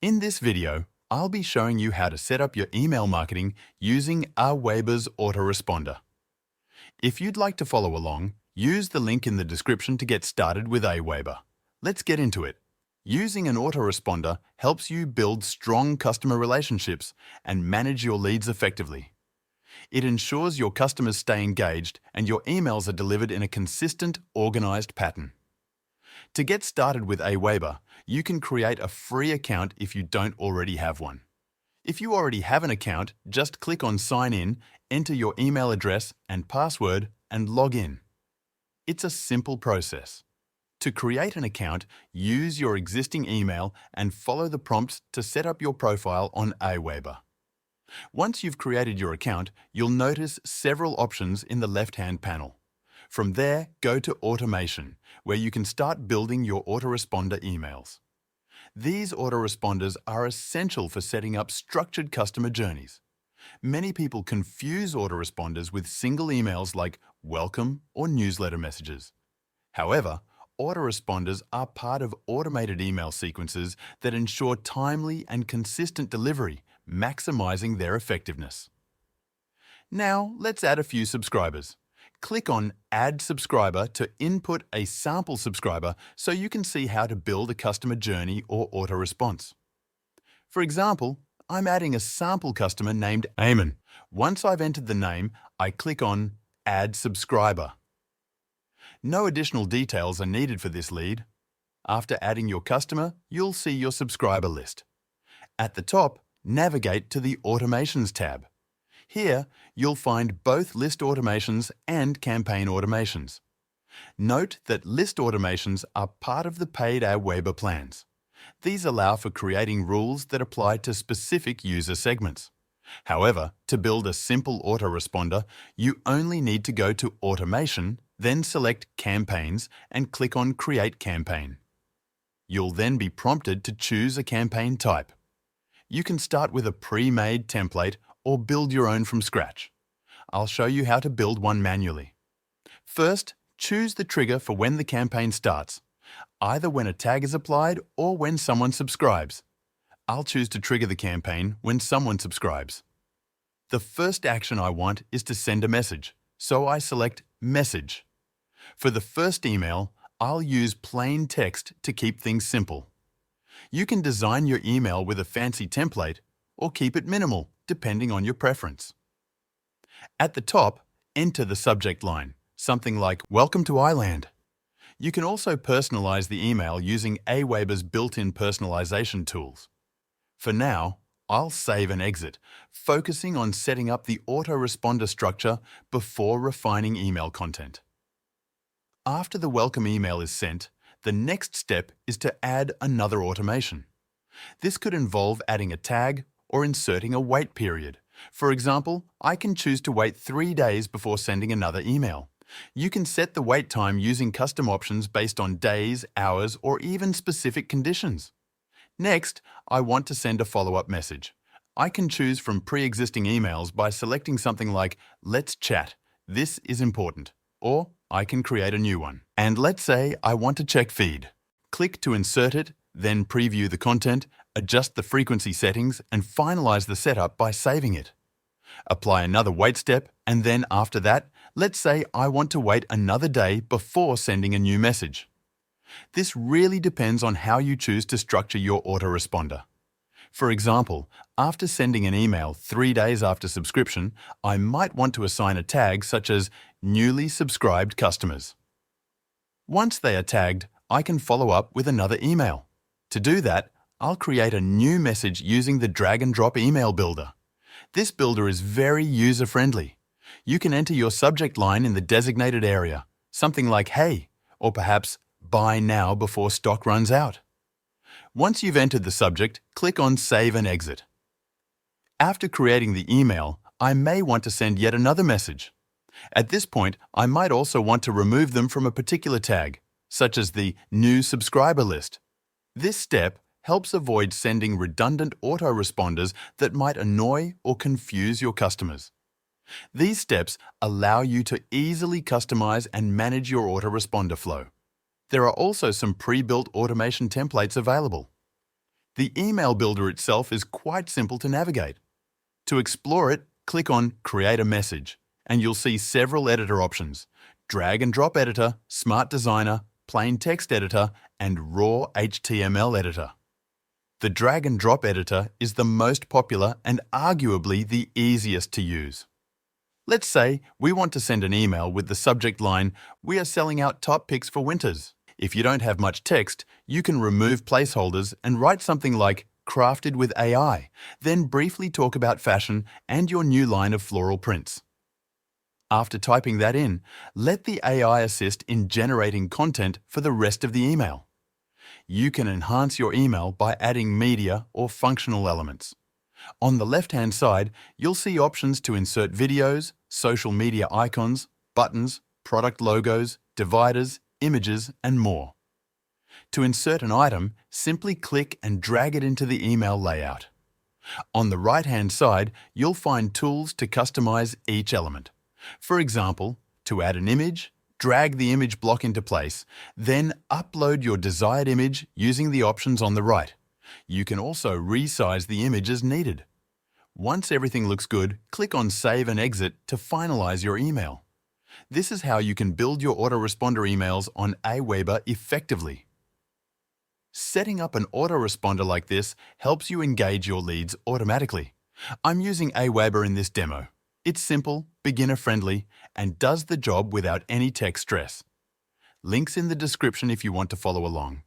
In this video, I'll be showing you how to set up your email marketing using AWeber's Autoresponder. If you'd like to follow along, use the link in the description to get started with AWeber. Let's get into it. Using an autoresponder helps you build strong customer relationships and manage your leads effectively. It ensures your customers stay engaged and your emails are delivered in a consistent, organized pattern. To get started with AWeber, you can create a free account if you don't already have one. If you already have an account, just click on Sign In, enter your email address and password, and log in. It's a simple process. To create an account, use your existing email and follow the prompts to set up your profile on AWeber. Once you've created your account, you'll notice several options in the left-hand panel. From there, go to Automation, where you can start building your autoresponder emails. These autoresponders are essential for setting up structured customer journeys. Many people confuse autoresponders with single emails like welcome or newsletter messages. However, autoresponders are part of automated email sequences that ensure timely and consistent delivery, maximizing their effectiveness. Now, let's add a few subscribers. Click on Add Subscriber to input a sample subscriber so you can see how to build a customer journey or auto-response. For example, I'm adding a sample customer named Eamon. Once I've entered the name, I click on Add Subscriber. No additional details are needed for this lead. After adding your customer, you'll see your subscriber list. At the top, navigate to the Automations tab. Here, you'll find both list automations and campaign automations. Note that list automations are part of the paid AWeber plans. These allow for creating rules that apply to specific user segments. However, to build a simple autoresponder, you only need to go to Automation, then select Campaigns and click on Create Campaign. You'll then be prompted to choose a campaign type. You can start with a pre-made template or build your own from scratch. I'll show you how to build one manually. First, choose the trigger for when the campaign starts, either when a tag is applied or when someone subscribes. I'll choose to trigger the campaign when someone subscribes. The first action I want is to send a message, so I select Message. For the first email, I'll use plain text to keep things simple. You can design your email with a fancy template or keep it minimal, depending on your preference. At the top, enter the subject line, something like Welcome to iLand. You can also personalize the email using AWeber's built-in personalization tools. For now, I'll save and exit, focusing on setting up the autoresponder structure before refining email content. After the welcome email is sent, the next step is to add another automation. This could involve adding a tag or inserting a wait period. For example, I can choose to wait 3 days before sending another email. You can set the wait time using custom options based on days, hours, or even specific conditions. Next, I want to send a follow-up message. I can choose from pre-existing emails by selecting something like Let's chat. This is important. Or I can create a new one. And let's say I want to check feed. Click to insert it, then preview the content, adjust the frequency settings, and finalize the setup by saving it. Apply another wait step, and then after that, let's say I want to wait another day before sending a new message. This really depends on how you choose to structure your autoresponder. For example, after sending an email 3 days after subscription, I might want to assign a tag such as Newly Subscribed Customers. Once they are tagged, I can follow up with another email. To do that, I'll create a new message using the drag-and-drop email builder. This builder is very user-friendly. You can enter your subject line in the designated area, something like Hey, or perhaps Buy now before stock runs out. Once you've entered the subject, click on Save and Exit. After creating the email, I may want to send yet another message. At this point, I might also want to remove them from a particular tag, such as the New Subscriber list. This step helps avoid sending redundant autoresponders that might annoy or confuse your customers. These steps allow you to easily customize and manage your autoresponder flow. There are also some pre-built automation templates available. The email builder itself is quite simple to navigate. To explore it, click on Create a Message, and you'll see several editor options: Drag and Drop Editor, Smart Designer, Plain Text Editor, and Raw HTML Editor. The Drag and Drop Editor is the most popular and arguably the easiest to use. Let's say we want to send an email with the subject line, "We are selling out top picks for winters." If you don't have much text, you can remove placeholders and write something like "Crafted with AI," then briefly talk about fashion and your new line of floral prints. After typing that in, let the AI assist in generating content for the rest of the email. You can enhance your email by adding media or functional elements. On the left-hand side, you'll see options to insert videos, social media icons, buttons, product logos, dividers, images, and more. To insert an item, simply click and drag it into the email layout. On the right-hand side, you'll find tools to customize each element. For example, to add an image, drag the image block into place, then upload your desired image using the options on the right. You can also resize the image as needed. Once everything looks good, click on Save and Exit to finalize your email. This is how you can build your autoresponder emails on AWeber effectively. Setting up an autoresponder like this helps you engage your leads automatically. I'm using AWeber in this demo. It's simple, beginner-friendly, and does the job without any tech stress. Links in the description if you want to follow along.